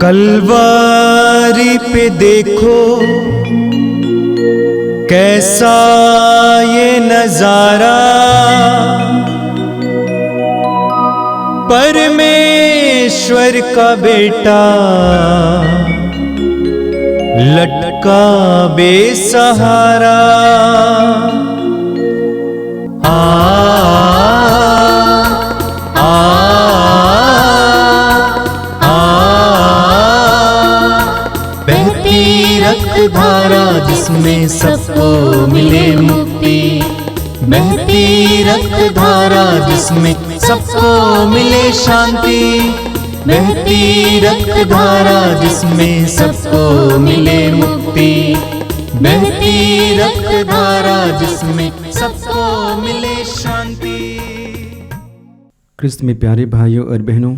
कलवारी पे देखो कैसा ये नजारा, परमेश्वर का बेटा लटका बेसहारा। रक्त धारा जिसमें सबको मिले मुक्ति, बहती रक्त धारा जिसमें सबको मिले शांति, बहती रक्त धारा जिसमें सबको मिले मुक्ति, बहती रक्त धारा जिसमें सबको मिले शांति। क्रिस्त में प्यारे भाइयों और बहनों,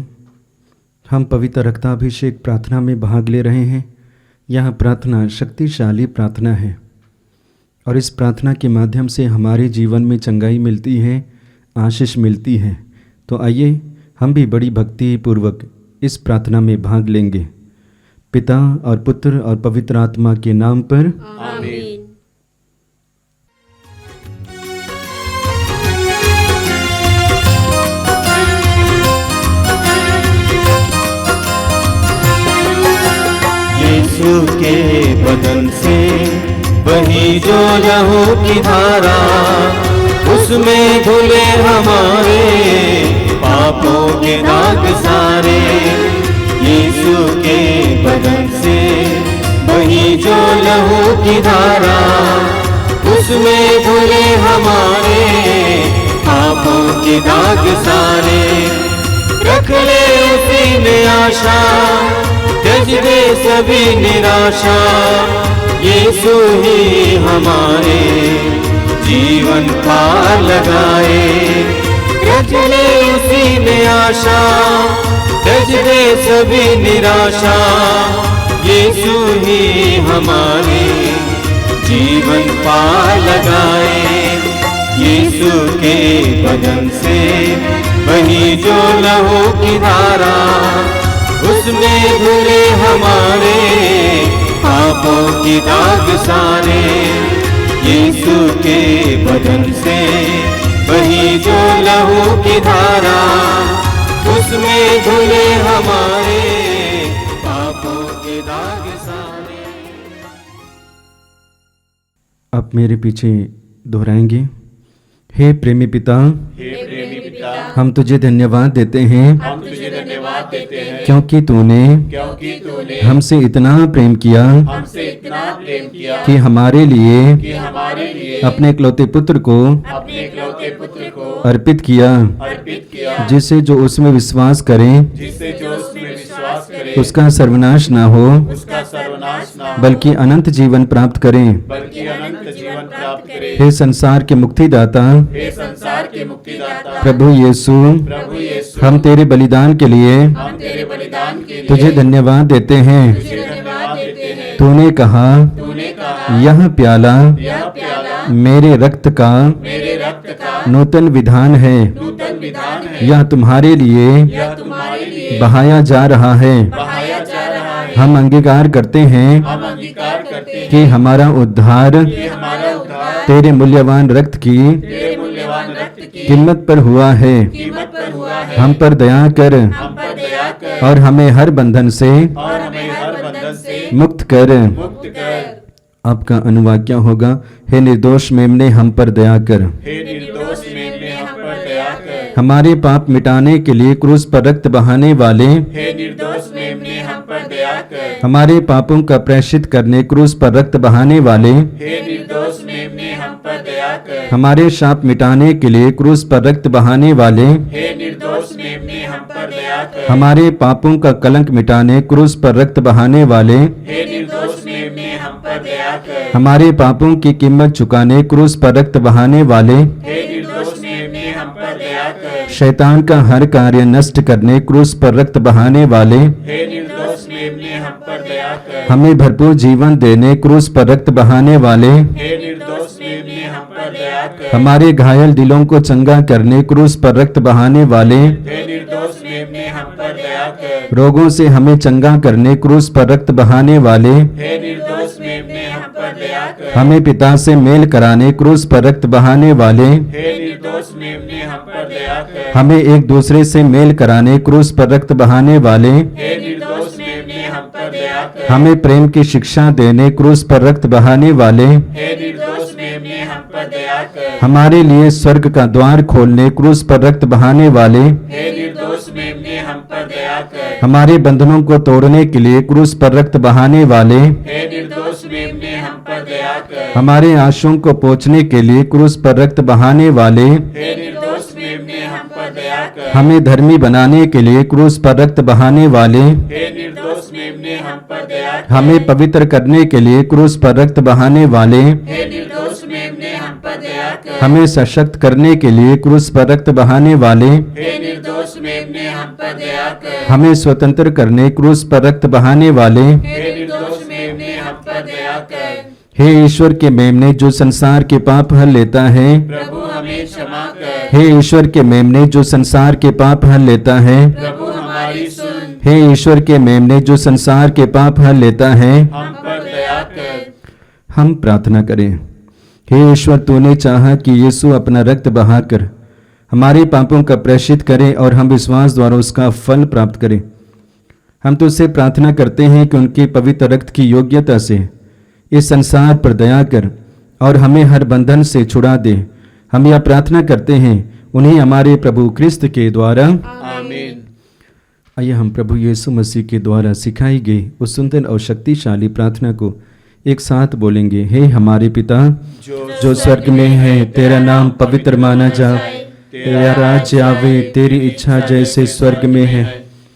हम पवित्र रक्ताभिषेक प्रार्थना में भाग ले रहे हैं। यह प्रार्थना शक्तिशाली प्रार्थना है और इस प्रार्थना के माध्यम से हमारे जीवन में चंगाई मिलती है, आशीष मिलती है। तो आइए हम भी बड़ी भक्ति पूर्वक इस प्रार्थना में भाग लेंगे। पिता और पुत्र और पवित्र आत्मा के नाम पर आमीन। यीशु के बदन से वही जो लहू की धारा, उसमें धुले हमारे पापों के दाग सारे। यीशु के बदन से वही जो लहू की धारा, उसमें धुले हमारे पापों के दाग सारे। रख ले उसी में आशा, त्यज दे सभी निराशा, यीशु ही हमारे जीवन पार लगाए। रख ले उसी में आशा, त्यज दे सभी निराशा, यीशु ही हमारे जीवन पार लगाए। यीशु के बदन से वही जो लहू की धारा, उसमें धुले हमारे पापों की दाग सारे। यीशु के बदन से वही जो लहू की धारा, उसमें धुले हमारे पापों के दाग सारे। आप मेरे पीछे दोहराएंगे। हे प्रेमी पिता, हम तुझे धन्यवाद देते हैं, क्योंकि तूने हमसे इतना प्रेम किया कि हमारे लिए अपने इकलौते पुत्र को अर्पित किया, जिससे जो उसमें विश्वास करे उसका सर्वनाश ना हो, बल्कि अनंत जीवन प्राप्त करें। हे संसार के मुक्तिदाता प्रभु यीशु, हम तेरे बलिदान के लिए तुझे धन्यवाद देते हैं। तूने कहा यह प्याला मेरे रक्त का नूतन विधान है, यह तुम्हारे लिए बहाया जा रहा है। हम अंगीकार करते हैं कि हमारा उद्धार तेरे मूल्यवान रक्त की कीमत पर हुआ है। हम पर दया कर और हमें हर बंधन से मुक्त कर। आपका अनुवाक्य होगा, हे निर्दोष मेमने हम पर दया कर। हमारे पाप मिटाने के लिए क्रूस पर रक्त बहाने वाले, हमारे पापों का प्रायश्चित करने क्रूस पर रक्त बहाने वाले, हमारे शाप मिटाने के लिए क्रूस पर रक्त बहाने वाले, हमारे पापों का कलंक मिटाने क्रूस पर रक्त बहाने वाले, हमारे पापों की कीमत चुकाने क्रूस पर रक्त बहाने वाले, शैतान का हर कार्य नष्ट करने क्रूस पर रक्त बहाने वाले, हमें भरपूर जीवन देने क्रूस पर रक्त बहाने वाले, दया कर। हमारे घायल दिलों को चंगा करने क्रूस पर रक्त बहाने वाले हे निर्दोष मेमने हम पर दया कर। रोगों से हमें चंगा करने क्रूस पर रक्त बहाने वाले हे निर्दोष मेमने हम पर दया कर। हमें पिता से मेल कराने क्रूस पर रक्त बहाने वाले हे निर्दोष मेमने हम पर दया कर। हमें एक दूसरे से मेल कराने क्रूस पर रक्त बहाने वाले हे निर्दोष मेमने हम पर दया कर। हमें प्रेम की शिक्षा देने क्रूस पर रक्त बहाने वाले हे निर्दोष मेमने हम पर दया कर। हमारे लिए स्वर्ग का द्वार खोलने क्रूस पर रक्त बहाने वाले हे निर्दोष मेमने हम पर दया कर। हमारे बंधनों को तोड़ने के लिए क्रूस पर रक्त बहाने वाले हे निर्दोष मेमने हम पर दया कर। हमारे आंसुओं को पोंछने के लिए क्रूस पर रक्त बहाने वाले हे निर्दोष मेमने हम पर दया कर। हमें धर्मी बनाने के लिए क्रूस पर रक्त बहाने वाले हे निर्दोष मेमने हम पर दया कर। हमें पवित्र करने के लिए क्रूस पर रक्त बहाने वाले हे निर्दोष मेमने हम पर दया कर। हमें सशक्त करने के लिए क्रूस पर रक्त बहाने वाले हे निर्दोष मेमने हम पर दया कर। हमें स्वतंत्र करने क्रूस पर रक्त बहाने वाले हे निर्दोष मेमने हम पर दया कर। हे ईश्वर के मेमने जो संसार के पाप हल लेता है प्रभु हमें क्षमा कर। हे ईश्वर के मेमने जो संसार के पाप हल लेता है प्रभु हमारी सुन। हे ईश्वर के मेमने जो संसार के पाप हल लेता है हम पर दया कर। हम प्रार्थना करें। हे ईश्वर तूने चाहा कि यीशु अपना रक्त बहाकर हमारे पापों का प्रायश्चित करे और हम विश्वास द्वारा उसका फल प्राप्त करें। हम तुझसे प्रार्थना करते हैं कि उनके पवित्र रक्त की योग्यता से इस संसार पर दया कर और हमें हर बंधन से छुड़ा दे। हम यह प्रार्थना करते हैं उन्हें हमारे प्रभु क्रिस्त के द्वारा। आमीन। आइए हम प्रभु यीशु मसीह के द्वारा सिखाई गई उस सुंदर और शक्तिशाली प्रार्थना को एक साथ बोलेंगे। हे हमारे पिता जो स्वर्ग में है, तेरा नाम पवित्र माना जाए, तेरा राज्य आवे, तेरी इच्छा जैसे स्वर्ग में है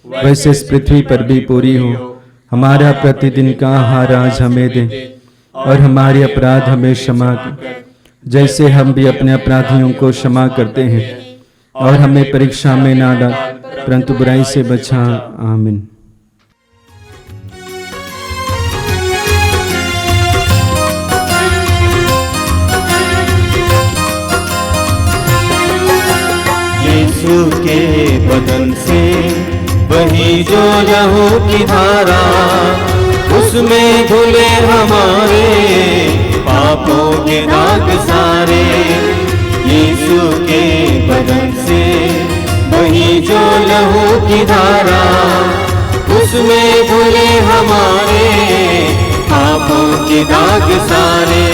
वैसे इस पृथ्वी पर भी पूरी हो। हमारा प्रतिदिन का आहार आज हमें दे और हमारे अपराध हमें क्षमा कर जैसे हम भी अपने अपराधियों को क्षमा करते हैं, और हमें परीक्षा में ना डाल परंतु बुराई से बचा। आमीन। यीशु के बदन से वही जो लहू की धारा, उसमें धुले हमारे पापों के दाग सारे। यीशु के बदन से वही जो लहू की धारा, उसमें धुले हमारे पापों के दाग सारे।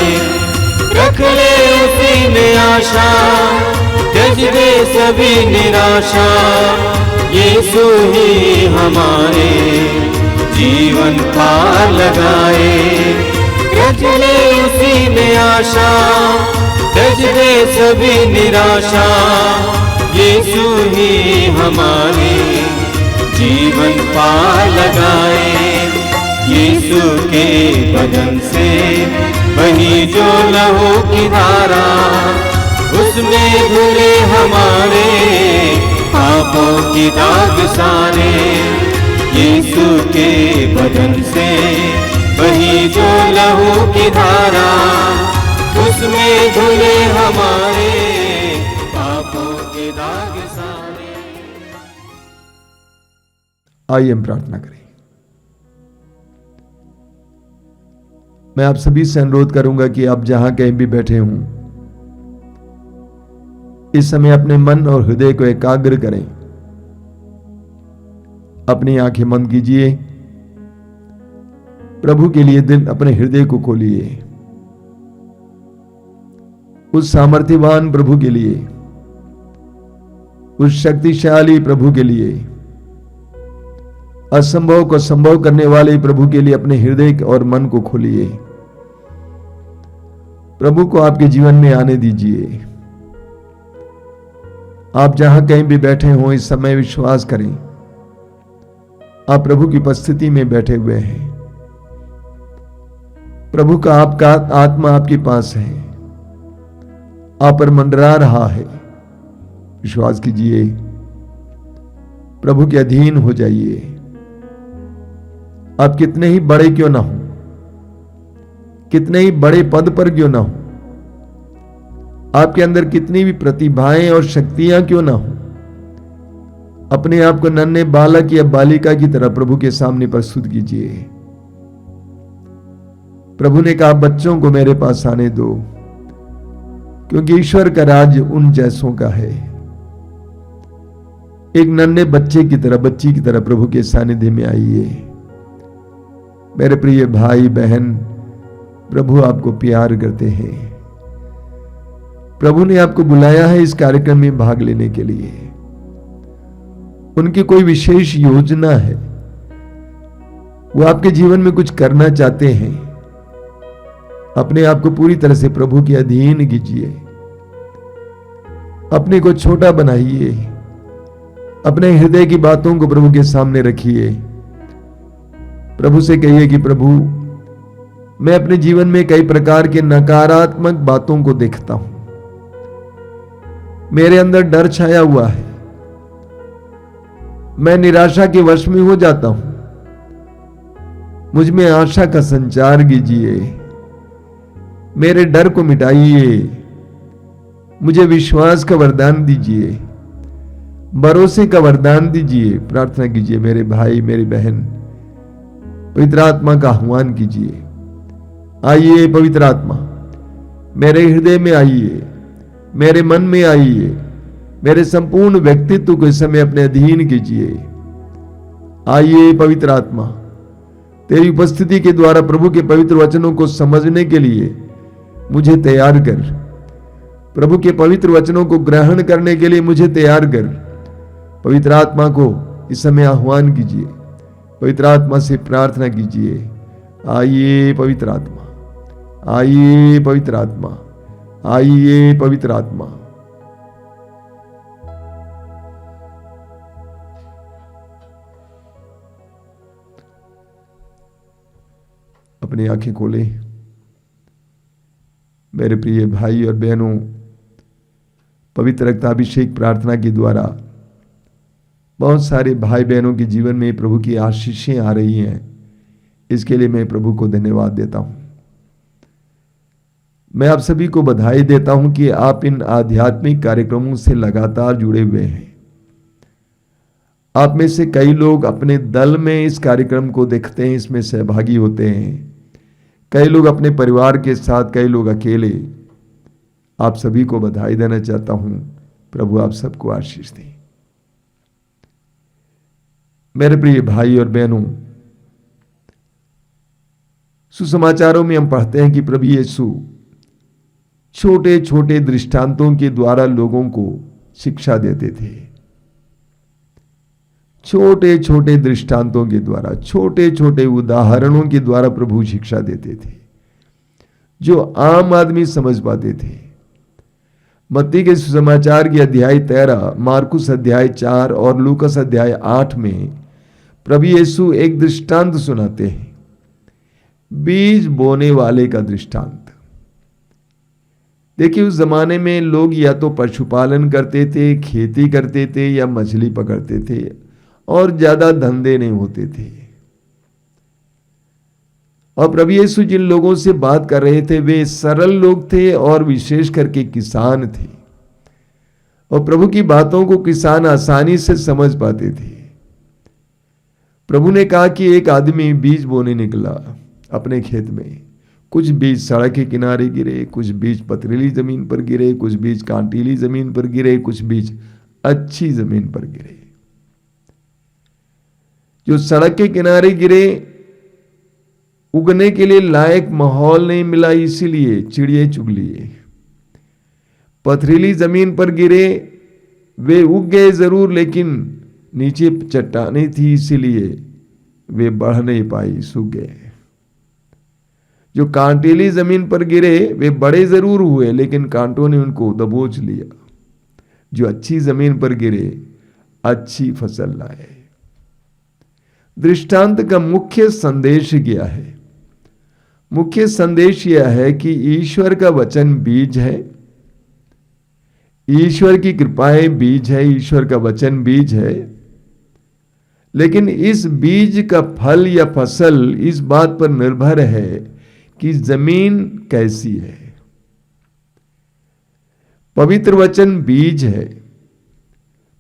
रख ले उसी में आशा, त्यज दे सभी निराशा। यीशु ही हमारे जीवन पार लगाए। रख ले उसी में आशा, त्यज दे सभी निराशा। यीशु ही हमारे जीवन पार लगाए। यीशु के बदन से वही जो लहू की धारा, उसमें धुले हमारे पापों की दाग सारे। यीशु के बदन से वही जो लहू की धारा, उसमें धुले हमारे पापों के दाग सारे। आइए हम प्रार्थना करें। मैं आप सभी से अनुरोध करूंगा कि आप जहां कहीं भी बैठे हों, इस समय अपने मन और हृदय को एकाग्र करें। अपनी आंखें बंद कीजिए। प्रभु के लिए दिल अपने हृदय को खोलिए। उस सामर्थ्यवान प्रभु के लिए, उस शक्तिशाली प्रभु के लिए, असंभव को संभव करने वाले प्रभु के लिए अपने हृदय और मन को खोलिए। प्रभु को आपके जीवन में आने दीजिए। आप जहां कहीं भी बैठे हों, इस समय विश्वास करें आप प्रभु की उपस्थिति में बैठे हुए हैं। प्रभु का आपका आत्मा आपके पास है, आप पर मंडरा रहा है। विश्वास कीजिए, प्रभु के अधीन हो जाइए। आप कितने ही बड़े क्यों ना हो, कितने ही बड़े पद पर क्यों ना हो, आपके अंदर कितनी भी प्रतिभाएं और शक्तियां क्यों ना हो, अपने आप को नन्हे बालक या बालिका की तरह प्रभु के सामने प्रस्तुत कीजिए। प्रभु ने कहा, बच्चों को मेरे पास आने दो, क्योंकि ईश्वर का राज उन जैसों का है। एक नन्हे बच्चे की तरह, बच्ची की तरह प्रभु के सानिध्य में आइए। मेरे प्रिय भाई बहन, प्रभु आपको प्यार करते हैं। प्रभु ने आपको बुलाया है इस कार्यक्रम में भाग लेने के लिए। उनकी कोई विशेष योजना है, वो आपके जीवन में कुछ करना चाहते हैं। अपने आप को पूरी तरह से प्रभु के अधीन कीजिए, अपने को छोटा बनाइए, अपने हृदय की बातों को प्रभु के सामने रखिए। प्रभु से कहिए कि प्रभु, मैं अपने जीवन में कई प्रकार के नकारात्मक बातों को देखता हूं, मेरे अंदर डर छाया हुआ है, मैं निराशा के वश में हो जाता हूं। मुझ में आशा का संचार कीजिए, मेरे डर को मिटाइए, मुझे विश्वास का वरदान दीजिए, भरोसे का वरदान दीजिए। प्रार्थना कीजिए मेरे भाई मेरी बहन, पवित्र आत्मा का आह्वान कीजिए। आइए पवित्र आत्मा, मेरे हृदय में आइए, मेरे मन में आइए, मेरे संपूर्ण व्यक्तित्व को इस समय अपने अधीन कीजिए। आइए पवित्र आत्मा, तेरी उपस्थिति के द्वारा प्रभु के पवित्र वचनों को समझने के लिए मुझे तैयार कर। प्रभु के पवित्र वचनों को ग्रहण करने के लिए मुझे तैयार कर। पवित्र आत्मा को इस समय आह्वान कीजिए, पवित्र आत्मा से प्रार्थना कीजिए। आइए पवित्र आत्मा, आइए पवित्र आत्मा, आइए पवित्र आत्मा। अपनी आंखें खोले। मेरे प्रिय भाई और बहनों, पवित्र रक्ताभिषेक प्रार्थना के द्वारा बहुत सारे भाई बहनों के जीवन में प्रभु की आशीषें आ रही हैं। इसके लिए मैं प्रभु को धन्यवाद देता हूं। मैं आप सभी को बधाई देता हूं कि आप इन आध्यात्मिक कार्यक्रमों से लगातार जुड़े हुए हैं। आप में से कई लोग अपने दल में इस कार्यक्रम को देखते हैं, इसमें सहभागी होते हैं। कई लोग अपने परिवार के साथ, कई लोग अकेले। आप सभी को बधाई देना चाहता हूं। प्रभु आप सबको आशीष दे। मेरे प्रिय भाई और बहनों, सुसमाचारों में हम पढ़ते हैं कि प्रभु यीशु छोटे छोटे दृष्टांतों के द्वारा लोगों को शिक्षा देते थे। छोटे छोटे दृष्टांतों के द्वारा, छोटे छोटे उदाहरणों के द्वारा प्रभु शिक्षा देते थे जो आम आदमी समझ पाते थे। मत्ती के सुसमाचार की अध्याय 13, मार्कुस अध्याय 4 और लूकस अध्याय 8 में प्रभु यीशु एक दृष्टांत सुनाते हैं, बीज बोने वाले का दृष्टांत। देखिए, उस जमाने में लोग या तो पशुपालन करते थे, खेती करते थे या मछली पकड़ते थे, और ज्यादा धंधे नहीं होते थे। और प्रभु यीशु जिन लोगों से बात कर रहे थे वे सरल लोग थे और विशेष करके किसान थे। और प्रभु की बातों को किसान आसानी से समझ पाते थे। प्रभु ने कहा कि एक आदमी बीज बोने निकला अपने खेत में। कुछ बीज सड़क के किनारे गिरे, कुछ बीज पथरीली जमीन पर गिरे, कुछ बीज कांटीली जमीन पर गिरे, कुछ बीज अच्छी जमीन पर गिरे। जो सड़क के किनारे गिरे, उगने के लिए लायक माहौल नहीं मिला, इसीलिए चिड़िए चुग लिए। पथरीली जमीन पर गिरे, वे उग गए जरूर, लेकिन नीचे चट्टानें थी, इसीलिए वे बढ़ नहीं पाई, सूख गए। जो कांटेली जमीन पर गिरे, वे बड़े जरूर हुए, लेकिन कांटों ने उनको दबोच लिया। जो अच्छी जमीन पर गिरे, अच्छी फसल लाए। दृष्टांत का मुख्य संदेश क्या है? मुख्य संदेश यह है कि ईश्वर का वचन बीज है, ईश्वर की कृपाएं बीज है, ईश्वर का वचन बीज है। लेकिन इस बीज का फल या फसल इस बात पर निर्भर है कि जमीन कैसी है। पवित्र वचन बीज है,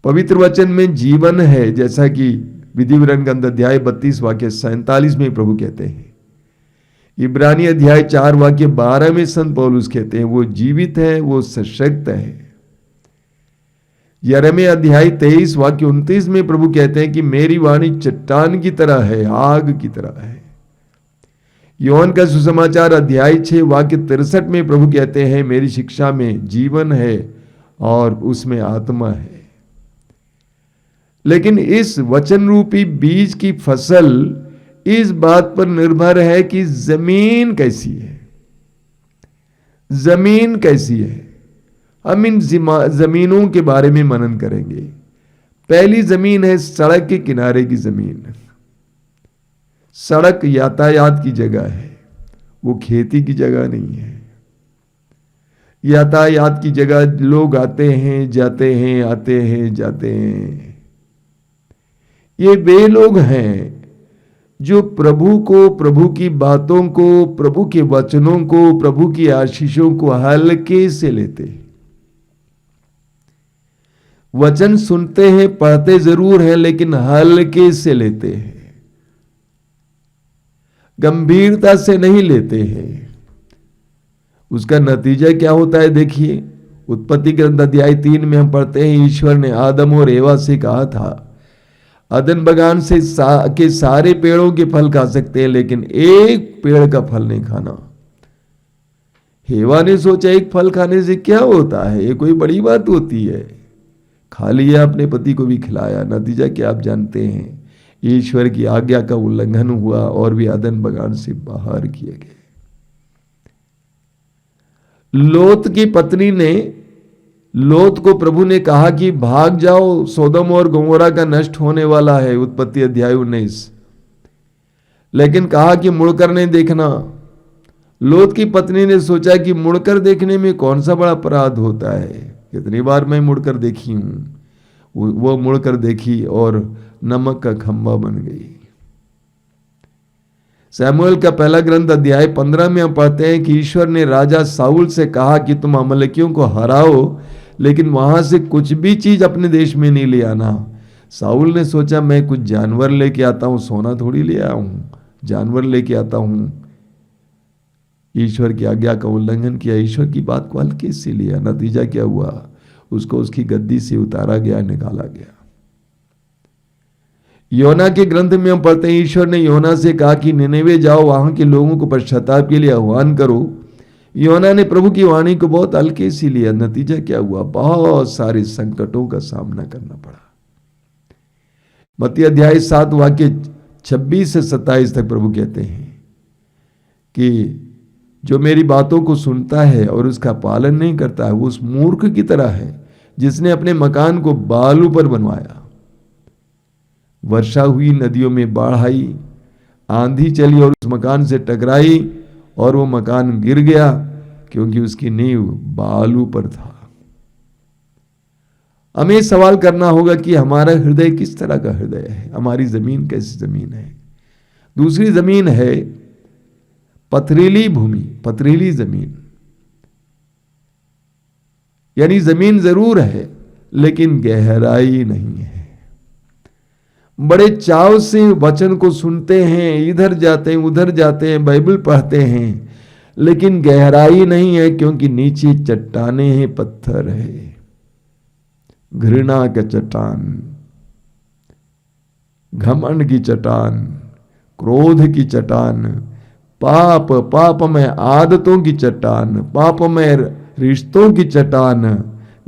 पवित्र वचन में जीवन है, जैसा कि विधि विवरण ग्रंथ अध्याय 32 वाक्य 47 में प्रभु कहते हैं। इब्रानी अध्याय 4 वाक्य 12 में संत पौलुस कहते हैं वो जीवित है, वो सशक्त है। यिर्मयाह अध्याय 23 वाक्य 29 में प्रभु कहते हैं कि मेरी वाणी चट्टान की तरह है, आग की तरह है। योहन का सुसमाचार अध्याय 6 वाक्य 63 में प्रभु कहते हैं मेरी शिक्षा में जीवन है और उसमें आत्मा है। लेकिन इस वचन रूपी बीज की फसल इस बात पर निर्भर है कि जमीन कैसी है। जमीन कैसी है, हम इन जमीनों के बारे में मनन करेंगे। पहली जमीन है सड़क के किनारे की जमीन। सड़क यातायात की जगह है, वो खेती की जगह नहीं है। यातायात की जगह लोग आते हैं जाते हैं, आते हैं जाते हैं। ये वे लोग हैं जो प्रभु को, प्रभु की बातों को, प्रभु के वचनों को, प्रभु की आशीषों को हल्के से लेते हैं। वचन सुनते हैं, पढ़ते जरूर हैं, लेकिन हल्के से लेते हैं, गंभीरता से नहीं लेते हैं। उसका नतीजा क्या होता है देखिए, उत्पत्ति ग्रंथ अध्याय 3 में हम पढ़ते हैं ईश्वर ने आदम और एवा से कहा था अदन बगान से के सारे पेड़ों के फल खा सकते हैं लेकिन एक पेड़ का फल नहीं खाना। हेवा ने सोचा एक फल खाने से क्या होता है, ये कोई बड़ी बात होती है। खा लिया, अपने पति को भी खिलाया। नतीजा क्या आप जानते हैं, ईश्वर की आज्ञा का उल्लंघन हुआ और भी अदन बगान से बाहर किए गए। लोत की पत्नी ने, लोत को प्रभु ने कहा कि भाग जाओ, सोदम और गोमोरा का नष्ट होने वाला है, उत्पत्ति अध्याय 19। लेकिन कहा कि मुड़कर नहीं देखना। लोत की पत्नी ने सोचा कि मुड़कर देखने में कौन सा बड़ा अपराध होता है, कितनी बार मैं मुड़कर देखी हूं। वो मुड़कर देखी और नमक का खंबा बन गई। सैमुएल का पहला ग्रंथ अध्याय 15 में हम पढ़ते हैं कि ईश्वर ने राजा साउल से कहा कि तुम अमलेकियों को हराओ, लेकिन वहां से कुछ भी चीज अपने देश में नहीं ले आना। साउल ने सोचा मैं कुछ जानवर लेके आता हूं, सोना थोड़ी ले आया हूं, जानवर लेके आता हूं। ईश्वर की आज्ञा का उल्लंघन किया, ईश्वर की बात को हल्के से लिया। नतीजा क्या हुआ, उसको उसकी गद्दी से उतारा गया, निकाला गया। योना के ग्रंथ में हम पढ़ते हैं ईश्वर ने योना से कहा कि निनेवे जाओ, वहां के लोगों को पश्चाताप के लिए आह्वान करो। योना ने प्रभु की वाणी को बहुत हल्के से लिया। नतीजा क्या हुआ, बहुत सारे संकटों का सामना करना पड़ा। मत्ती अध्याय 7 वाक्य 26 से 27 तक प्रभु कहते हैं कि जो मेरी बातों को सुनता है और उसका पालन नहीं करता है वो उस मूर्ख की तरह है जिसने अपने मकान को बालू पर बनवाया। वर्षा हुई, नदियों में बाढ़ आई, आंधी चली और उस मकान से टकराई और वो मकान गिर गया क्योंकि उसकी नींव बालू पर था। हमें सवाल करना होगा कि हमारा हृदय किस तरह का हृदय है, हमारी जमीन कैसी जमीन है। दूसरी जमीन है पथरीली भूमि, पथरीली जमीन, यानी जमीन जरूर है लेकिन गहराई नहीं है। बड़े चाव से वचन को सुनते हैं, इधर जाते हैं उधर जाते हैं, बाइबल पढ़ते हैं, लेकिन गहराई नहीं है क्योंकि नीचे चट्टाने हैं, पत्थर है, घृणा का चट्टान, घमंड की चट्टान, क्रोध की चट्टान, पाप में आदतों की चट्टान, पाप में रिश्तों की चट्टान,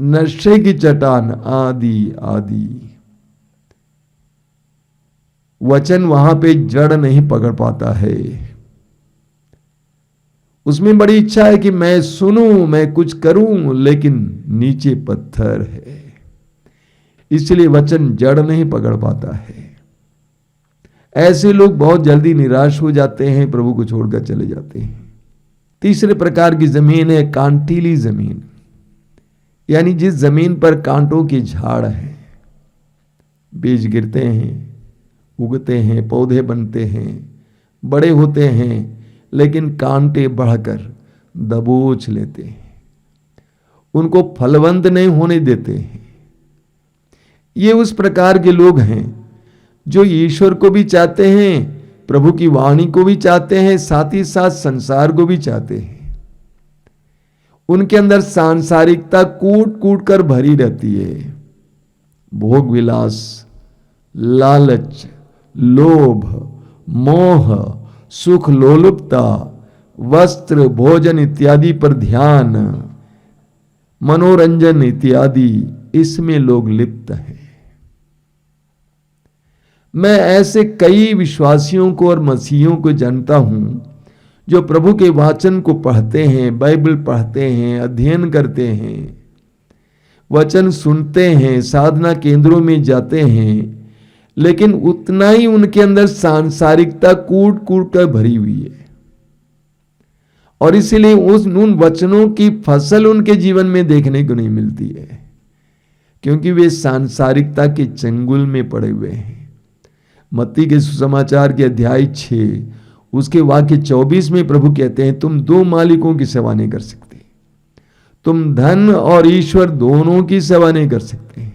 नशे की चट्टान, आदि आदि। वचन वहां पे जड़ नहीं पकड़ पाता है। उसमें बड़ी इच्छा है कि मैं सुनूं, मैं कुछ करूं, लेकिन नीचे पत्थर है, इसलिए वचन जड़ नहीं पकड़ पाता है। ऐसे लोग बहुत जल्दी निराश हो जाते हैं, प्रभु को छोड़कर चले जाते हैं। तीसरे प्रकार की जमीन है कांटीली जमीन, यानी जिस जमीन पर कांटों की झाड़ है। बीज गिरते हैं, उगते हैं, पौधे बनते हैं, बड़े होते हैं, लेकिन कांटे बढ़कर दबोच लेते हैं। उनको फलवंत नहीं होने देते हैं। ये उस प्रकार के लोग हैं जो ईश्वर को भी चाहते हैं, प्रभु की वाणी को भी चाहते हैं, साथ ही साथ संसार को भी चाहते हैं। उनके अंदर सांसारिकता कूट कूट कर भरी रहती है। भोग विलास, लालच, लोभ, मोह, सुख लोलुपता, वस्त्र, भोजन इत्यादि पर ध्यान, मनोरंजन इत्यादि, इसमें लोग लिप्त हैं। मैं ऐसे कई विश्वासियों को और मसीहियों को जानता हूं जो प्रभु के वचन को पढ़ते हैं, बाइबल पढ़ते हैं, अध्ययन करते हैं, वचन सुनते हैं, साधना केंद्रों में जाते हैं, लेकिन उतना ही उनके अंदर सांसारिकता कूट कूट कर भरी हुई है। और इसीलिए उन वचनों की फसल उनके जीवन में देखने को नहीं मिलती है, क्योंकि वे सांसारिकता के चंगुल में पड़े हुए हैं। मत्ती के सुसमाचार के अध्याय 6 उसके वाक्य 24 में प्रभु कहते हैं, तुम दो मालिकों की सेवा नहीं कर सकते, तुम धन और ईश्वर दोनों की सेवा नहीं कर सकते।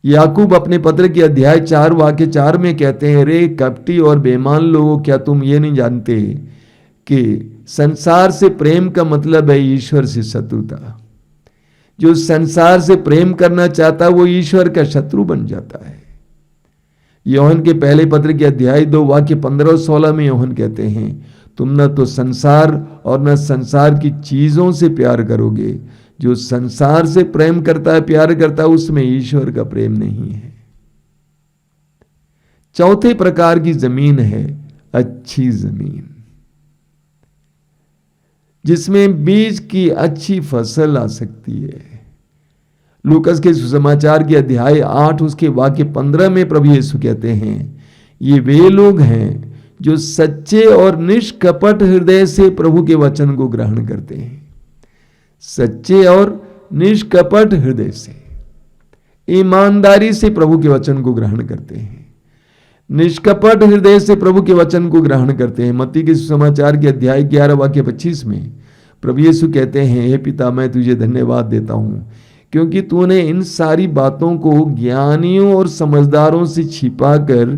याकूब अपने पत्र के अध्याय 4 वाक्य 4 में कहते हैं, रे कपटी और बेईमान लोगों, क्या तुम ये नहीं जानते कि संसार से प्रेम का मतलब है ईश्वर से शत्रुता। जो संसार से प्रेम करना चाहता है वो ईश्वर का शत्रु बन जाता है। यूहन्ना के पहले पत्र के अध्याय 2 वाक्य 15 और 16 में यूहन्ना कहते हैं, तुम न तो संसार और न संसार की चीजों से प्यार करोगे। जो संसार से प्रेम करता है, प्यार करता है, उसमें ईश्वर का प्रेम नहीं है। चौथे प्रकार की जमीन है अच्छी जमीन, जिसमें बीज की अच्छी फसल आ सकती है। लूकस के सुसमाचार के अध्याय 8 उसके वाक्य 15 में प्रभु यीशु कहते हैं, ये वे लोग हैं जो सच्चे और निष्कपट हृदय से प्रभु के वचन को ग्रहण करते हैं। सच्चे और निष्कपट हृदय से, ईमानदारी से प्रभु के वचन को ग्रहण करते हैं, निष्कपट हृदय से प्रभु के वचन को ग्रहण करते हैं। मत्ती के सुसमाचार के अध्याय 11 वाक्य 25 में प्रभु यीशु कहते हैं, हे पिता, मैं तुझे धन्यवाद देता हूं क्योंकि तूने इन सारी बातों को ज्ञानियों और समझदारों से छिपाकर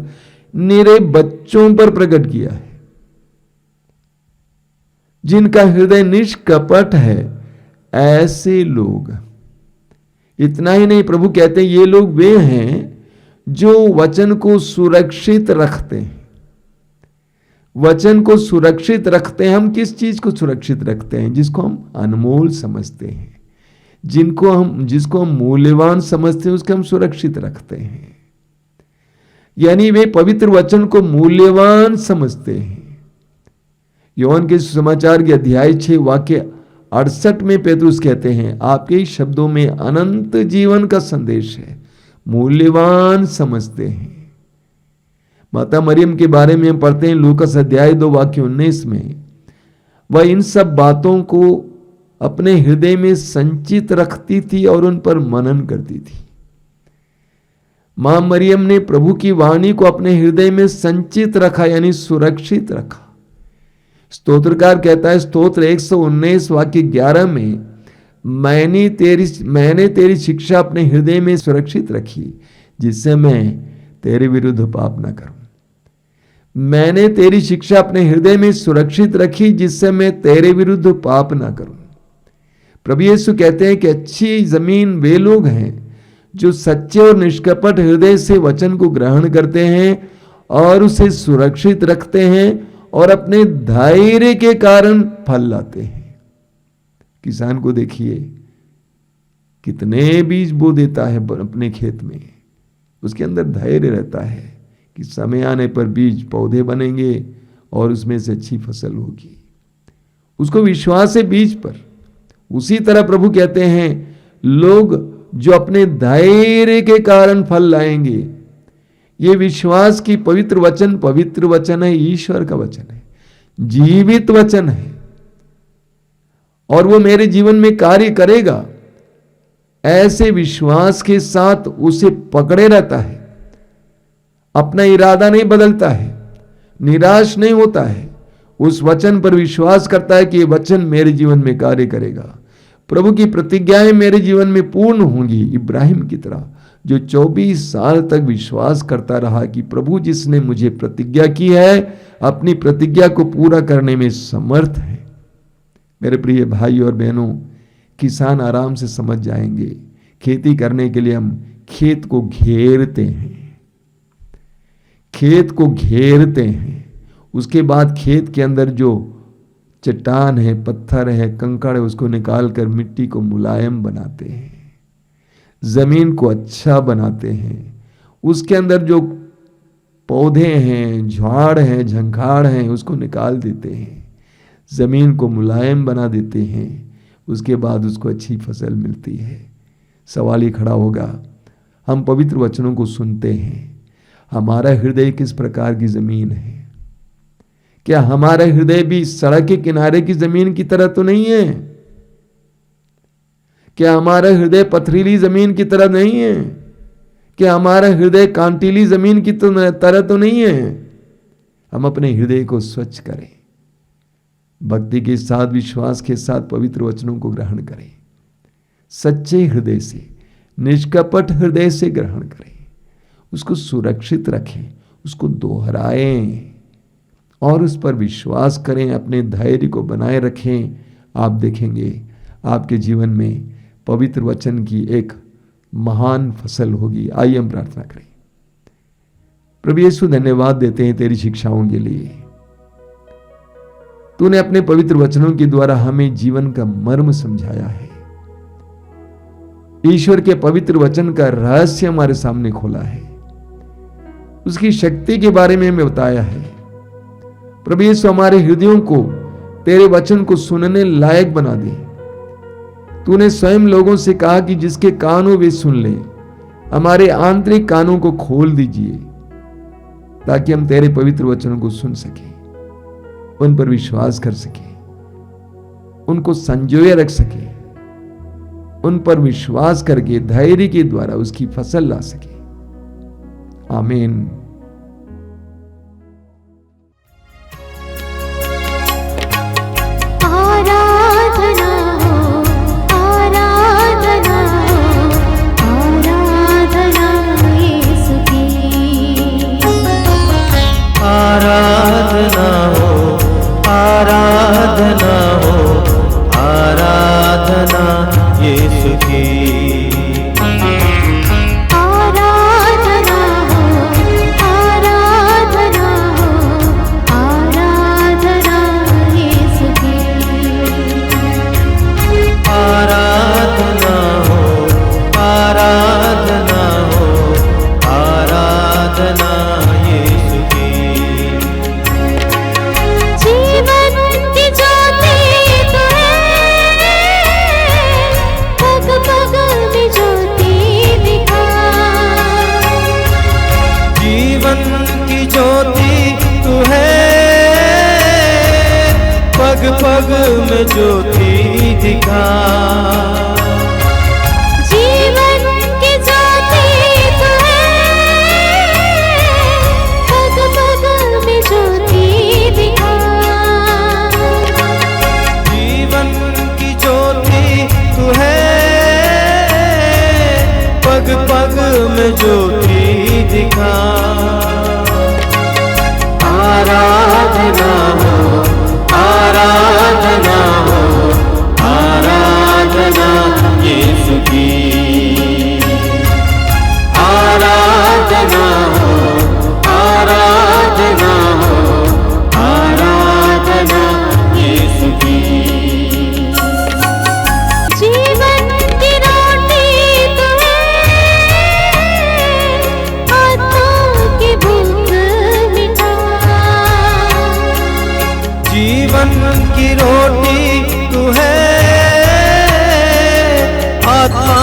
निरे बच्चों पर प्रकट किया है, जिनका हृदय निष्कपट है। ऐसे लोग, इतना ही नहीं, प्रभु कहते हैं ये लोग वे हैं जो वचन को सुरक्षित रखते हैं। वचन को सुरक्षित रखते हैं। हम किस चीज को सुरक्षित रखते हैं? जिसको हम अनमोल समझते हैं, जिसको हम मूल्यवान समझते हैं, उसको हम सुरक्षित रखते हैं। यानी वे पवित्र वचन को मूल्यवान समझते हैं। यूहन्ना के समाचार के अध्याय 6 वाक्य 68 में पेतरुस कहते हैं, आपके ही शब्दों में अनंत जीवन का संदेश है, मूल्यवान समझते हैं। माता मरियम के बारे में हम पढ़ते हैं लूकस अध्याय 2 वाक्य 19 में, वह इन सब बातों को अपने हृदय में संचित रखती थी और उन पर मनन करती थी। मां मरियम ने प्रभु की वाणी को अपने हृदय में संचित रखा, यानी सुरक्षित रखा। स्तोत्रकार कहता है स्तोत्र 119 वाक्य 11 में, मैंने तेरी शिक्षा अपने हृदय में सुरक्षित रखी जिससे मैं तेरे विरुद्ध पाप ना करूं। मैंने तेरी शिक्षा अपने हृदय में सुरक्षित रखी जिससे मैं तेरे विरुद्ध पाप ना करूं। प्रभु यीशु कहते हैं कि अच्छी जमीन वे लोग हैं जो सच्चे और निष्कपट हृदय से वचन को ग्रहण करते हैं और उसे सुरक्षित रखते हैं और अपने धैर्य के कारण फल लाते हैं। किसान को देखिए कितने बीज बो देता है अपने खेत में, उसके अंदर धैर्य रहता है कि समय आने पर बीज पौधे बनेंगे और उसमें से अच्छी फसल होगी। उसको विश्वास है बीज पर। उसी तरह प्रभु कहते हैं लोग जो अपने धैर्य के कारण फल लाएंगे, ये विश्वास की पवित्र वचन है, ईश्वर का वचन है, जीवित वचन है और वो मेरे जीवन में कार्य करेगा। ऐसे विश्वास के साथ उसे पकड़े रहता है, अपना इरादा नहीं बदलता है, निराश नहीं होता है, उस वचन पर विश्वास करता है कि ये वचन मेरे जीवन में कार्य करेगा। प्रभु की प्रतिज्ञाएं मेरे जीवन में पूर्ण होंगी, इब्राहिम की तरह जो 24 साल तक विश्वास करता रहा कि प्रभु जिसने मुझे प्रतिज्ञा की है अपनी प्रतिज्ञा को पूरा करने में समर्थ है। मेरे प्रिय भाई और बहनों, किसान आराम से समझ जाएंगे, खेती करने के लिए हम खेत को घेरते हैं, खेत को घेरते हैं, उसके बाद खेत के अंदर जो चट्टान है, पत्थर है, कंकड़ है, उसको निकाल कर मिट्टी को मुलायम बनाते हैं, जमीन को अच्छा बनाते हैं, उसके अंदर जो पौधे हैं, झाड़ हैं, झंखाड़ हैं, उसको निकाल देते हैं, जमीन को मुलायम बना देते हैं, उसके बाद उसको अच्छी फसल मिलती है। सवाल ही खड़ा होगा, हम पवित्र वचनों को सुनते हैं, हमारा हृदय किस प्रकार की जमीन है? क्या हमारा हृदय भी सड़क के किनारे की जमीन की तरह तो नहीं है? क्या हमारा हृदय पथरीली जमीन की तरह नहीं है? क्या हमारा हृदय कांटीली जमीन की तरह तो नहीं है? हम अपने हृदय को स्वच्छ करें, भक्ति के साथ, विश्वास के साथ पवित्र वचनों को ग्रहण करें, सच्चे हृदय से, निष्कपट हृदय से ग्रहण करें, उसको सुरक्षित रखें, उसको दोहराएं और उस पर विश्वास करें, अपने धैर्य को बनाए रखें। आप देखेंगे आपके जीवन में पवित्र वचन की एक महान फसल होगी। आइए हम प्रार्थना करें। प्रभु यीशु, धन्यवाद देते हैं तेरी शिक्षाओं के लिए। तूने अपने पवित्र वचनों के द्वारा हमें जीवन का मर्म समझाया है, ईश्वर के पवित्र वचन का रहस्य हमारे सामने खोला है, उसकी शक्ति के बारे में हमें बताया है। प्रभु यीशु, हमारे हृदयों को तेरे वचन को सुनने लायक बना दे। तूने स्वयं लोगों से कहा कि जिसके कान हो वे सुन ले। हमारे आंतरिक कानों को खोल दीजिए ताकि हम तेरे पवित्र वचनों को सुन सके, उन पर विश्वास कर सके, उनको संजोए रख सके, उन पर विश्वास करके धैर्य के द्वारा उसकी फसल ला सके। आमीन। आराधना हो, आराधना हो, आराधना यीशु की। आराधना हो, आराधना हो, आराधना यीशु की। आराधना हो, आराधना हो, आराधना यीशु की। जीवन की ज्योति तू है, पग पग में ज्योति दिखा। जीवन की ज्योति तू है, पग पग में ज्योति दिखा। जीवन की ज्योति तू है, पग पग में ज्योति दिखा। जीवन की ज्योति तू है, पग पग में ज्योति दिखा। आराधना हो, आराधना हो, आराधना यीशु की। आराधना हो, आराधना हो, आराधना यीशु की। जीवन की रोटी तू है, आत्मा की भूख मिटा। जीवन की रोटी तू है, आत्मा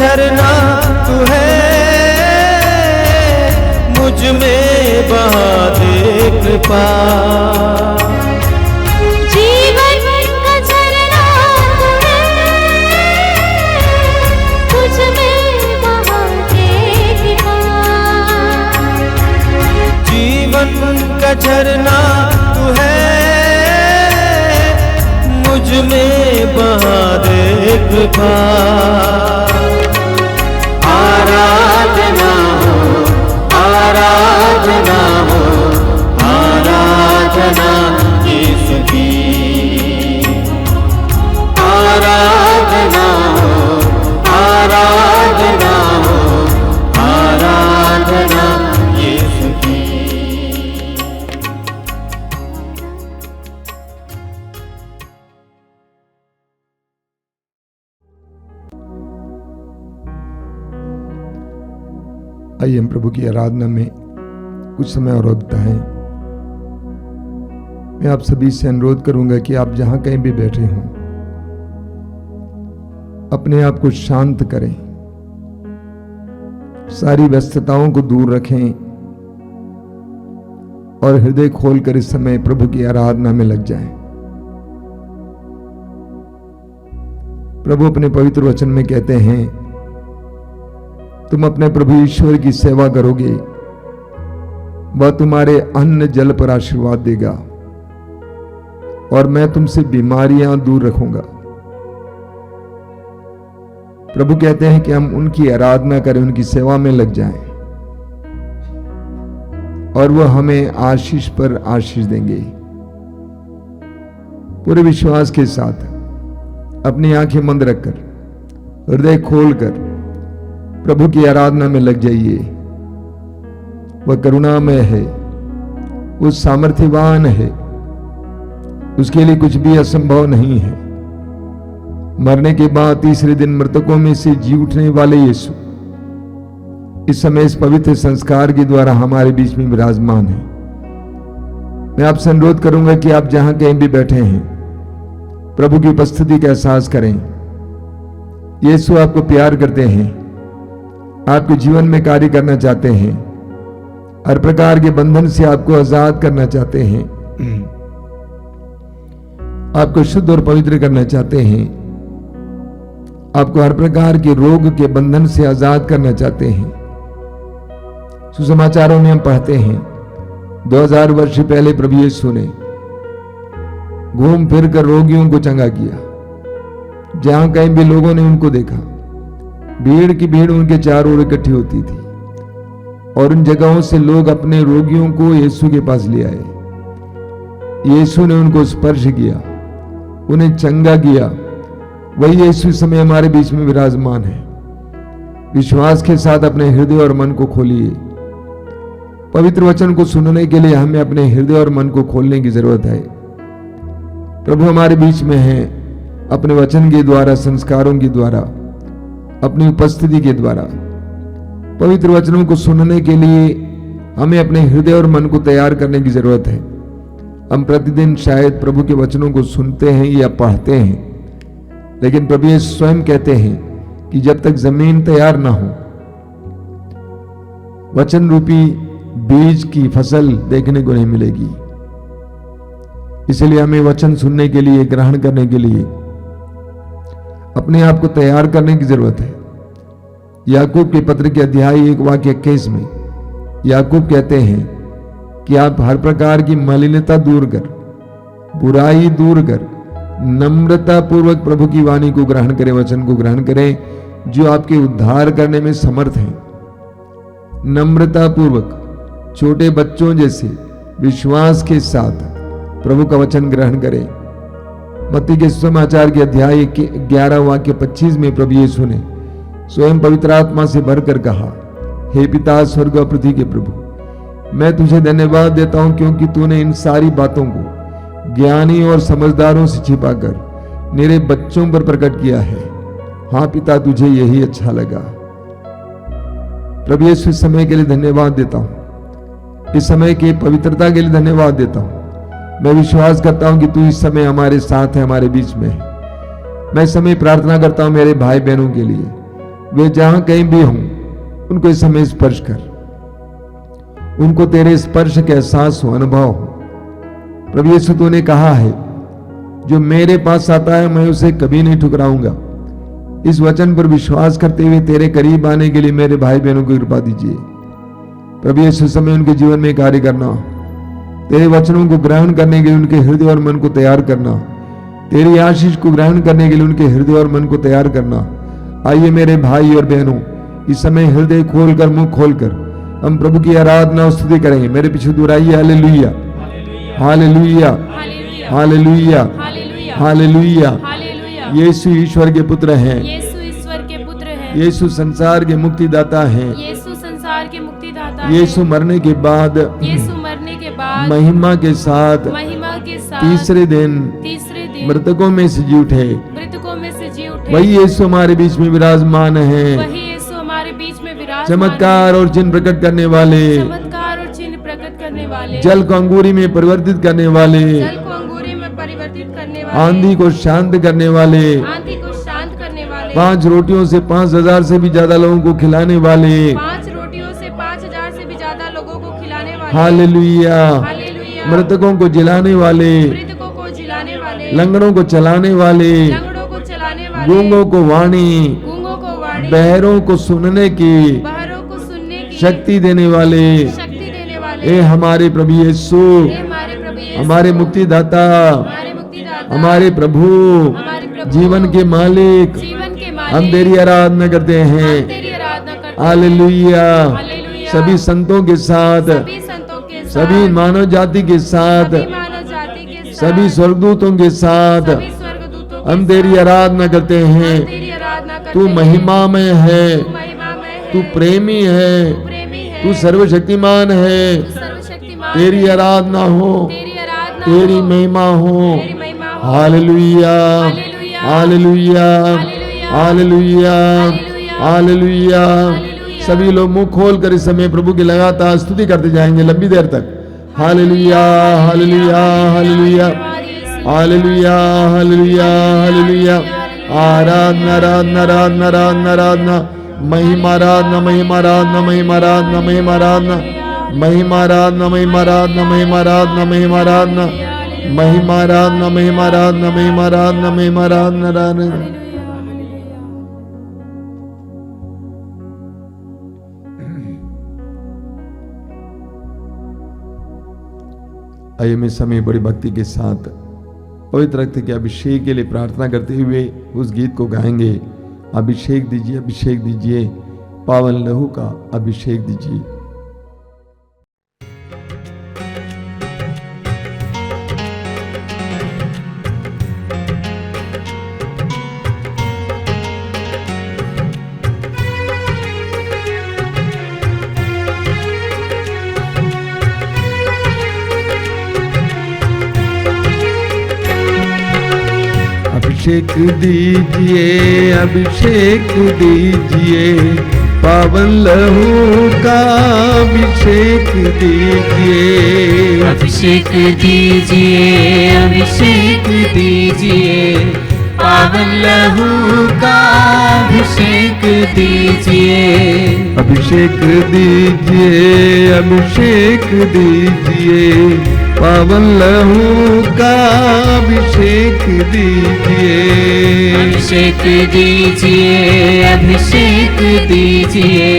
झरना तू है, मुझ में बहा दे कृपा। जीवन का झरना तू है, तुझ में बहा दे कृपा। जीवन का झरना तू है, मुझ में बहा दे कृपा। आराधना हो, आराधना हो, आराधना यीशु की। आराधना हो, आराधना हो, आराधना यीशु की। आइए हम प्रभु की आराधना में कुछ समय और बिताएं। मैं आप सभी से अनुरोध करूंगा कि आप जहां कहीं भी बैठे हों, अपने आप को शांत करें, सारी व्यस्तताओं को दूर रखें और हृदय खोलकर इस समय प्रभु की आराधना में लग जाएं। प्रभु अपने पवित्र वचन में कहते हैं, तुम अपने प्रभु ईश्वर की सेवा करोगे, वह तुम्हारे अन्न जल पर आशीर्वाद देगा और मैं तुमसे बीमारियां दूर रखूंगा। प्रभु कहते हैं कि हम उनकी आराधना करें, उनकी सेवा में लग जाएं और वह हमें आशीष पर आशीष देंगे। पूरे विश्वास के साथ अपनी आंखें बंद रखकर, हृदय खोलकर प्रभु की आराधना में लग जाइए। वह करुणामय है, वो सामर्थ्यवान है, उसके लिए कुछ भी असंभव नहीं है। मरने के बाद तीसरे दिन मृतकों में से जी उठने वाले यीशु इस समय इस पवित्र संस्कार के द्वारा हमारे बीच में विराजमान है। मैं आपसे अनुरोध करूंगा कि आप जहां कहीं भी बैठे हैं, प्रभु की उपस्थिति का एहसास करें। यीशु आपको प्यार करते हैं, आपके जीवन में कार्य करना चाहते हैं, हर प्रकार के बंधन से आपको आजाद करना चाहते हैं, आपको शुद्ध और पवित्र करना चाहते हैं, आपको हर प्रकार के रोग के बंधन से आजाद करना चाहते हैं। सुसमाचारों में हम पढ़ते हैं 2000 वर्ष पहले प्रभु यीशु ने घूम फिर कर रोगियों को चंगा किया। जहां कहीं भी लोगों ने उनको देखा, भीड़ की भीड़ उनके चारों ओर इकट्ठी होती थी और उन जगहों से लोग अपने रोगियों को यीशु के पास ले आए। यीशु ने उनको स्पर्श किया, उन्हें चंगा किया। वही यीशु इस समय हमारे बीच में विराजमान है। विश्वास के साथ अपने हृदय और मन को खोलिए। पवित्र वचन को सुनने के लिए हमें अपने हृदय और मन को खोलने की जरूरत है। प्रभु हमारे बीच में है, अपने वचन के द्वारा, संस्कारों के द्वारा, अपनी उपस्थिति के द्वारा। पवित्र वचनों को सुनने के लिए हमें अपने हृदय और मन को तैयार करने की जरूरत है। हम प्रतिदिन शायद प्रभु के वचनों को सुनते हैं या पढ़ते हैं, लेकिन प्रभु ये स्वयं कहते हैं कि जब तक जमीन तैयार ना हो, वचन रूपी बीज की फसल देखने को नहीं मिलेगी। इसलिए हमें वचन सुनने के लिए, ग्रहण करने के लिए अपने आप को तैयार करने की जरूरत है। याकूब के पत्र के अध्याय 1 वाक्य 21 में याकूब कहते हैं कि आप हर प्रकार की मलिनता दूर कर, बुराई दूर कर, नम्रता पूर्वक प्रभु की वाणी को ग्रहण करें, वचन को ग्रहण करें जो आपके उद्धार करने में समर्थ हैं। नम्रता पूर्वक, छोटे बच्चों जैसे विश्वास के साथ प्रभु का वचन ग्रहण करें। मत्ती के सुसमाचार के अध्याय 11 वाक्य 25 में प्रभु यीशु ने स्वयं पवित्र आत्मा से भरकर कहा, हे पिता स्वर्ग और पृथ्वी के प्रभु, मैं तुझे धन्यवाद देता हूं क्योंकि तूने इन सारी बातों को ज्ञानी और समझदारों से छिपाकर मेरे बच्चों पर प्रकट किया है। हाँ पिता, तुझे यही अच्छा लगा। प्रभु यीशु इस समय के लिए धन्यवाद देता हूं, इस समय की पवित्रता के लिए धन्यवाद देता हूं। मैं विश्वास करता हूं कि तू इस समय हमारे साथ है, हमारे बीच में है। मैं इस समय प्रार्थना करता हूं मेरे भाई बहनों के लिए, वे जहां कहीं भी हों, उनको इस समय स्पर्श कर, उनको तेरे स्पर्श के एहसास हो, अनुभव हो। प्रभु यीशु तूने कहा है जो मेरे पास आता है मैं उसे कभी नहीं ठुकराऊंगा। इस वचन पर विश्वास करते हुए तेरे करीब आने के लिए मेरे भाई बहनों को कृपा दीजिए। प्रभु यीशु समय उनके जीवन में कार्य करना, तेरे वचनों को ग्रहण करने के लिए उनके हृदय और मन को तैयार करना, तेरी आशीष को ग्रहण करने के लिए उनके हृदय और मन को तैयार करना। आइए मेरे भाई और बहनों, इस समय हृदय खोलकर, मुंह खोलकर हम प्रभु की आराधना और स्तुति करेंगे। मेरे पीछे दोहराइए, हालेलुया, हालेलुया, हालेलुया, हालेलुया। यीशु ईश्वर के पुत्र हैं, यीशु ईश्वर के पुत्र हैं, यीशु संसार के मुक्तिदाता हैं, यीशु संसार के मुक्तिदाता हैं, यीशु मरने के बाद, यीशु मरने के बाद महिमा के साथ महिमा के साथ तीसरे दिन मृतकों में से जी उठे। मृतकों में से जी उठे। वही यीशु हमारे बीच में विराजमान है, वही यीशु हमारे बीच में विराजमान चमत्कार और चिन्ह प्रकट करने वाले, चमत्कार और चिन्ह प्रकट करने वाले, जल को अंगूरी में परिवर्तित करने वाले, जल को अंगूरी में परिवर्तित करने वाले, आंधी को शांत करने वाले, आंधी को शांत करने वाले, 5 रोटियों से 5,000 से भी ज्यादा लोगों को खिलाने वाले, 5 रोटियों से 5,000 से भी ज्यादा लोगों को खिलाने वाले, हालेलुया, हालेलुया, मृतकों को जिलाने वाले, मृतकों को जिलाने वाले, लंगड़ों को चलाने वाले, लंगड़ों को चलाने वाले, गूंगों को वाणी, गूंगों को वाणी, बहरों को सुनने की बहरों को सुनने की शक्ति देने वाले, शक्ति देने वाले, ए हमारे प्रभु यीशु, हे हमारे प्रभु यीशु, हमारे मुक्तिदाता, हमारे मुक्तिदाता, हमारे प्रभु, हमारे प्रभु, जीवन के मालिक, जीवन के मालिक, हम तेरी आराधना करते हैं। हम तेरी आराधना करते हैं। हालेलुया, हालेलुया, सभी संतों के साथ, सभी संतों के साथ, सभी मानव जाति के साथ, सभी मानव जाति के साथ, सभी स्वर्गदूतों के साथ सभी स्वर्गदूतों के हम तेरी आराधना करते साथ, हैं। हम तेरी आराधना करते तू हैं। महिमा में है, तू महिमा में है, तू प्रेमी है, तू प्रेमी है, तू सर्वशक्तिमान है। तू सर्वशक्तिमान तेरी है, आराधना हो, तेरी आराधना तेरी हो, महिमा हो। तेरी महिमा हो। Hallelujah, hallelujah, hallelujah, hallelujah. सभी लोग मुंह खोल कर इस समय प्रभु की लगातार स्तुति करते जाएंगे लंबी देर तक। Hallelujah, hallelujah, hallelujah, hallelujah, hallelujah, hallelujah. आराधना, आराधना, आराधना, आराधना, आराधना, महिमा, आराधना, महिमा, आराधना, महिमा, आराधना, महिमा, आराधना, महिमा, आराधना, महिमा, आराधना, महिमा, आराधना, महिमा, आराधना, महिमा, आराधना, महिमा, आराधना, महिमा, आराधना, महिमा, आराधना, आराधना। आइए मैं समय बड़ी भक्ति के साथ पवित्र रक्त के अभिषेक के लिए प्रार्थना करते हुए उस गीत को गाएंगे। अभिषेक दीजिए, अभिषेक दीजिए, पावन लहू का अभिषेक दीजिए। अभिषेक दीजिए, अभिषेक दीजिए, पावन लहू का अभिषेक दीजिए। अभिषेक दीजिए, अभिषेक दीजिए, पावन लहू का अभिषेक दीजिए। अभिषेक दीजिए, अभिषेक दीजिए, पावन लहू का अभिषेक दीजिए। अभिषेक दीजिए, अभिषेक दीजिए,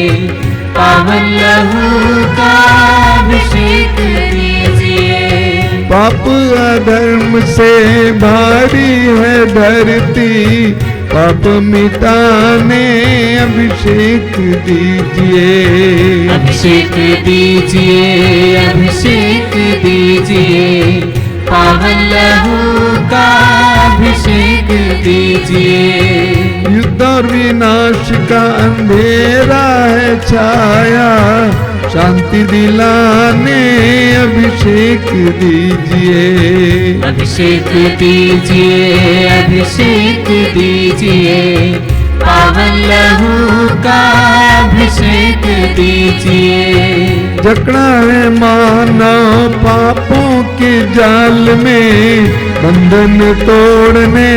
पावन लहू का अभिषेक दीजिए। पाप अधर्म से भारी है धरती, पाप मिटाने अभिषेक दीजिए। अभिषेक दीजिए, अभिषेक दीजिए, पावन लहू का अभिषेक दीजिए। युद्ध और विनाश का अंधेरा है छाया, शांति दिलाने अभिषेक दीजिए। अभिषेक दीजिए, अभिषेक दीजिए, पावन लहू का अभिषेक दीजिए। जकड़ा है मानव पापों के जाल में, बंधन तोड़ने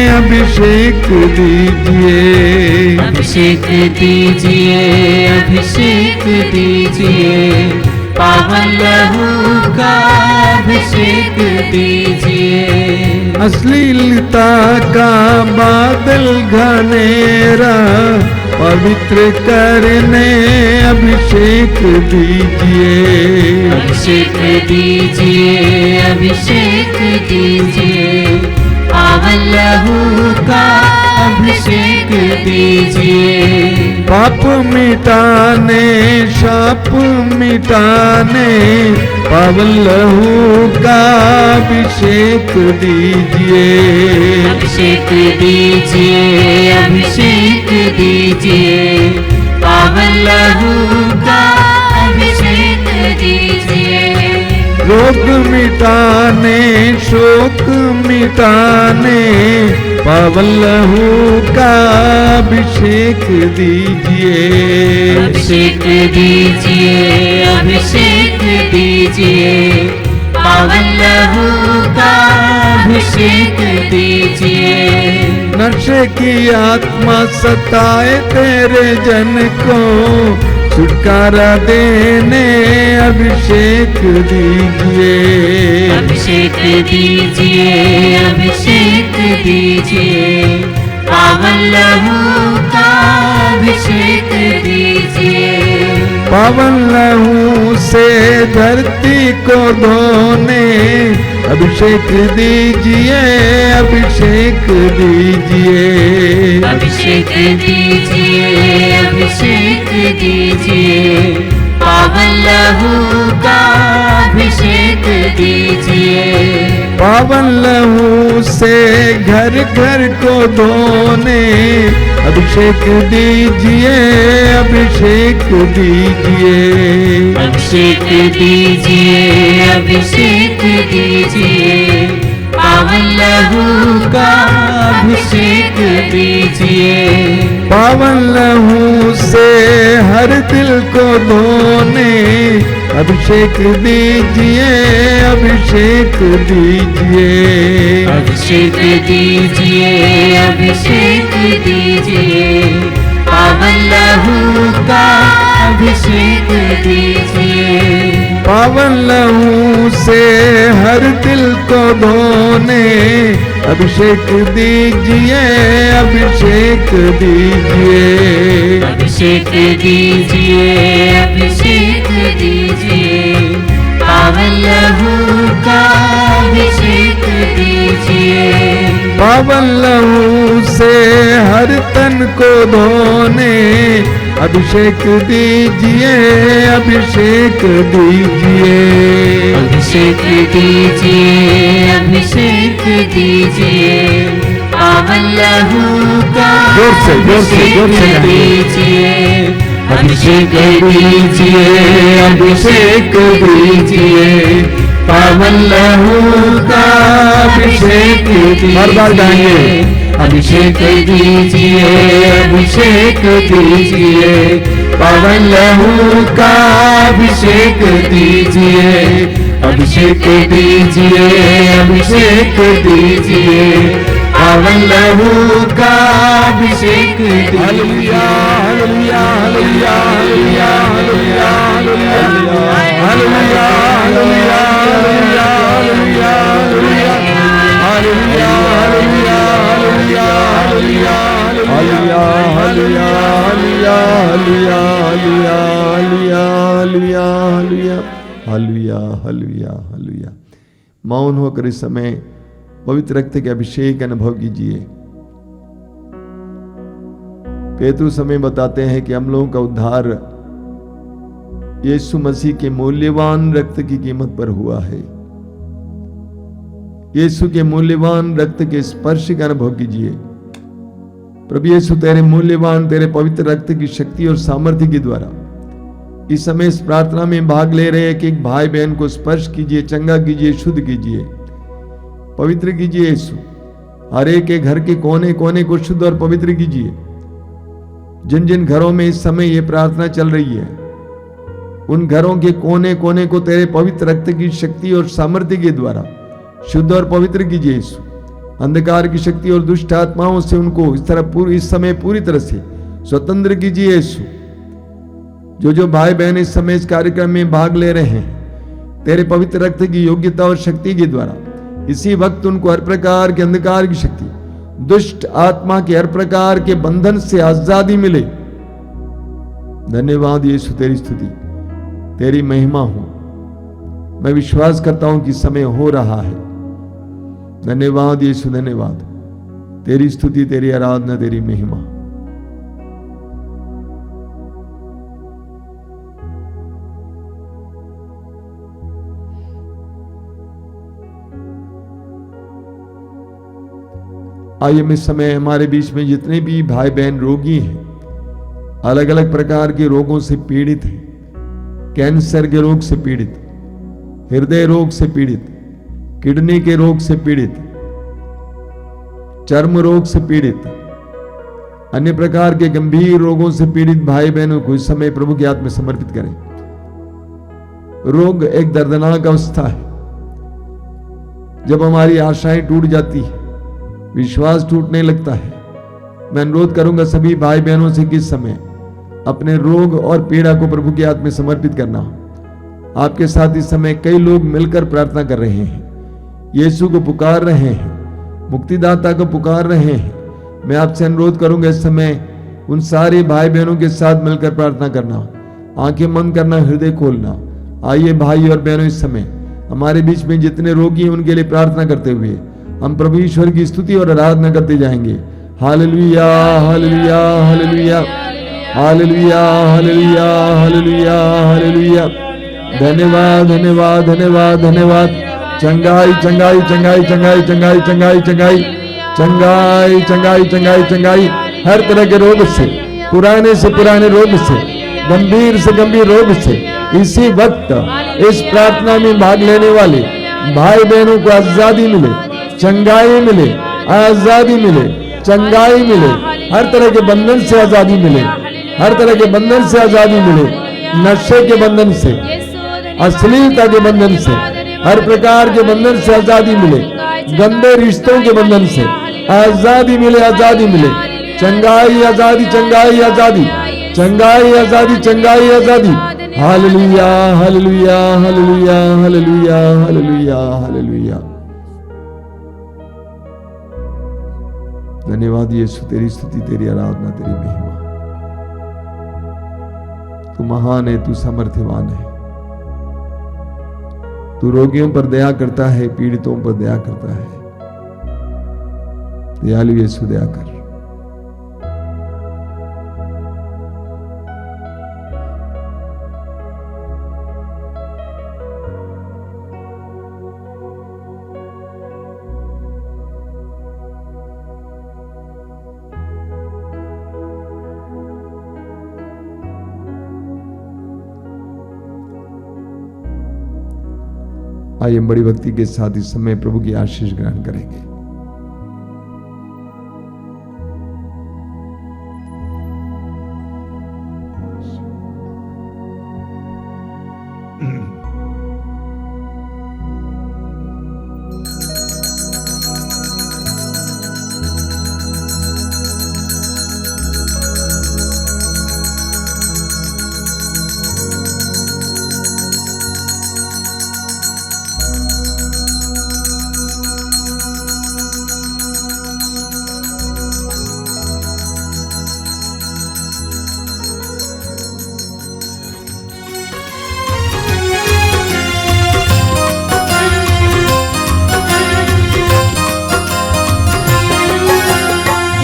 अभिषेक दीजिए। अभिषेक दीजिए, अभिषेक दीजिए, पावन लहू का अभिषेक दीजिए। अश्लीलता का बादल घनेरा पवित्र करने अभिषेक दीजिए। अभिषेक दीजिए, अभिषेक दीजिए, पावन लहू का अभिषेक दीजिए। पाप मिटाने शाप मिटाने पावन लहू का अभिषेक दीजिए। अभिषेक दीजिए, अभिषेक दीजिए, पावन लहू का अभिषेक दीजिए। रोग मिटाने शोक मिटाने पावन लहू का अभिषेक दीजिए। अभिषेक दीजिए, अभिषेक दीजिए, पावन लहू का अभिषेक दीजिए। नशे की आत्मा सताए तेरे जन को छुटकारा देने अभिषेक दीजिए। अभिषेक दीजिए, अभिषेक दीजिए, पावन लहू का अभिषेक दीजिए। पावन लहू से धरती को धोने अभिषेक दीजिए। अभिषेक दीजिए। अभिषेक दीजिए, अभिषेक दीजिए, पावन लहू का अभिषेक दीजिए। पावन लहू से घर घर को धोने अभिषेक दीजिए। अभिषेक दीजिए। अभिषेक दीजिए, अभिषेक दीजिए, पावन लहू का अभिषेक दीजिए। पावन लहू से हर दिल को धोने अभिषेक दीजिए। अभिषेक दीजिए। अभिषेक दीजिए, अभिषेक दीजिए, पावन लहू का अभिषेक दीजिए। पावन लहू से हर दिल को धोने अभिषेक दीजिए। अभिषेक दीजिए। अभिषेक दीजिए, अभिषेक दीजिए, पावन लहू का अभिषेक दीजिए। पावन लहू से हर तन को धोने अभिषेक दीजिए। अभिषेक दीजिए। अभिषेक दीजिए, अभिषेक दीजिए, पावन लहू का जोर से अभिषेक दीजिए। अभिषेक दीजिए, अभिषेक दीजिए, पावन लहू का अभिषेक दीजिए। बार बार गाएंगे। अभिषेक दीजिए, अभिषेक दीजिए, पावन लहू का अभिषेक दीजिए। अभिषेक दीजिए, अभिषेक दीजिए, पावन लहू का अभिषेक दीजिए। Hallelujah hallelujah hallelujah hallelujah hallelujah hallelujah hallelujah hallelujah hallelujah hallelujah hallelujah hallelujah hallelujah hallelujah hallelujah. मौन होकर इस समय पवित्र रक्त के अभिषेक अनुभव कीजिए। पेतरु समय बताते हैं कि हम लोगों का उद्धार यीशु मसीह के मूल्यवान रक्त की कीमत पर हुआ है। यीशु के मूल्यवान रक्त के स्पर्श का अनुभव कीजिए। प्रभु यीशु तेरे मूल्यवान तेरे पवित्र रक्त की शक्ति और सामर्थ्य के द्वारा इस समय इस प्रार्थना में भाग ले रहे एक एक भाई बहन को स्पर्श कीजिए, चंगा कीजिए, शुद्ध कीजिए, पवित्र कीजिए। यीशु हर एक के घर के कोने कोने को शुद्ध और पवित्र कीजिए। जिन जिन घरों में इस समय ये प्रार्थना चल रही है उन घरों के कोने कोने को तेरे पवित्र रक्त की शक्ति और सामर्थ्य के द्वारा शुद्ध और पवित्र कीजिए यीशु। अंधकार की शक्ति और दुष्ट आत्माओं से उनको इस समय पूरी तरह से स्वतंत्र कीजिए यीशु। जो भाई बहन इस समय इस कार्यक्रम में भाग ले रहे हैं, तेरे पवित्र रक्त की योग्यता और शक्ति के द्वारा इसी वक्त उनको हर प्रकार के अंधकार की शक्ति, दुष्ट आत्मा के हर प्रकार के बंधन से आजादी मिले। धन्यवाद यीशु, तेरी स्तुति, तेरी महिमा हो। मैं विश्वास करता हूं कि समय हो रहा है। धन्यवाद यीशु, धन्यवाद, तेरी स्तुति, तेरी आराधना, तेरी महिमा। आइए इस समय हमारे बीच में जितने भी भाई बहन रोगी हैं, अलग अलग प्रकार के रोगों से पीड़ित हैं, कैंसर के रोग से पीड़ित, हृदय रोग से पीड़ित, किडनी के रोग से पीड़ित, चर्म रोग से पीड़ित, अन्य प्रकार के गंभीर रोगों से पीड़ित भाई बहनों को इस समय प्रभु के हाथ में समर्पित करें। रोग एक दर्दनाक अवस्था है जब हमारी आशाएं टूट जाती है, विश्वास टूटने लगता है। मैं अनुरोध करूंगा सभी भाई बहनों से कि इस समय अपने रोग और पीड़ा को प्रभु के हाथ में समर्पित करना। आपके साथ इस समय कई लोग मिलकर प्रार्थना कर रहे हैं, यीशु को पुकार रहे हैं, मुक्तिदाता को पुकार रहे हैं। मैं आपसे अनुरोध करूंगा इस समय उन सारे भाई बहनों के साथ मिलकर प्रार्थना करना, आंखें बंद करना, हृदय खोलना। आइए भाई और बहनों, इस समय हमारे बीच में जितने रोगी हैं उनके लिए प्रार्थना करते हुए हम प्रभु ईश्वर की स्तुति और आराधना करते जाएंगे। Hallelujah, hallelujah, hallelujah, hallelujah, hallelujah, hallelujah, hallelujah. धन्यवाद, धन्यवाद, धन्यवाद, धन्यवाद। चंगाई, चंगाई, चंगाई, चंगाई, चंगाई, चंगाई, चंगाई, चंगाई, चंगाई, चंगाई, चंगाई, हर तरह के रोग से, पुराने से पुराने रोग से, गंभीर से गंभीर रोग से इसी वक्त इस प्रार्थना में भाग लेने वाले भाई बहनों को आजादी मिले, चंगाई मिले, आजादी मिले, चंगाई मिले, हर तरह के बंधन से आजादी मिले, हर तरह के बंधन से आजादी मिले, नशे के बंधन से, अश्लीलता के बंधन से, हर प्रकार के बंधन से आजादी मिले, गंदे रिश्तों के बंधन से आजादी मिले, आजादी मिले, चंगाई, आजादी, चंगाई, आजादी, चंगाई, आजादी, चंगाई, आजादी। Hallelujah, hallelujah, hallelujah, hallelujah, hallelujah, hallelujah. धन्यवाद यीशु, तेरी स्तुति, तेरी आराधना, तेरी महिमा। तू महान है, तू सामर्थ्यवान है। तू रोगियों पर दया करता है, पीड़ितों पर दया करता है। दयालु यीशु, दया कर। आइए बड़ी भक्ति के साथ इस समय प्रभु की आशीष ग्रहण करेंगे।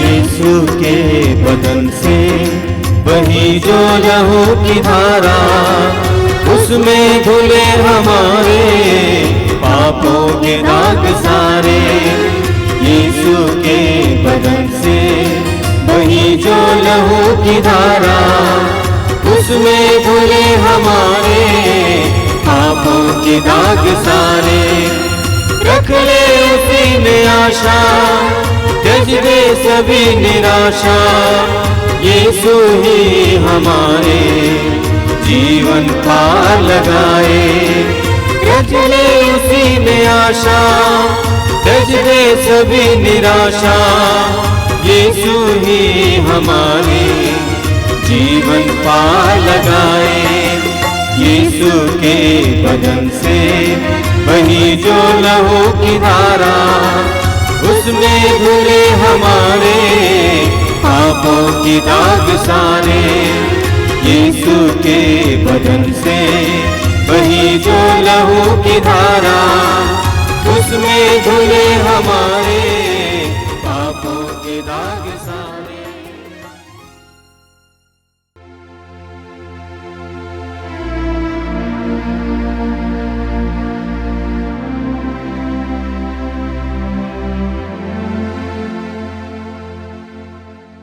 यीशु के बदन से वही जो लहू की धारा, उसमें धुले हमारे पापों के दाग सारे। यीशु के बदन से वही जो लहू की धारा, उसमें धुले हमारे पापों के दाग सारे। रख ले उसी में आशा, त्यज दे सभी निराशा। यीशु ही हमारे जीवन पार लगाए। त्यज ले उसी में आशा, त्यज दे सभी निराशा। यीशु ही हमारे जीवन पार लगाए, यीशु के बदन से बही जो लहू की धारा, उसमें धुले हमारे पापों की दाग सारे। यीशु के बदन से बही जो लहू की धारा, उसमें धुले हमारे पापों के दाग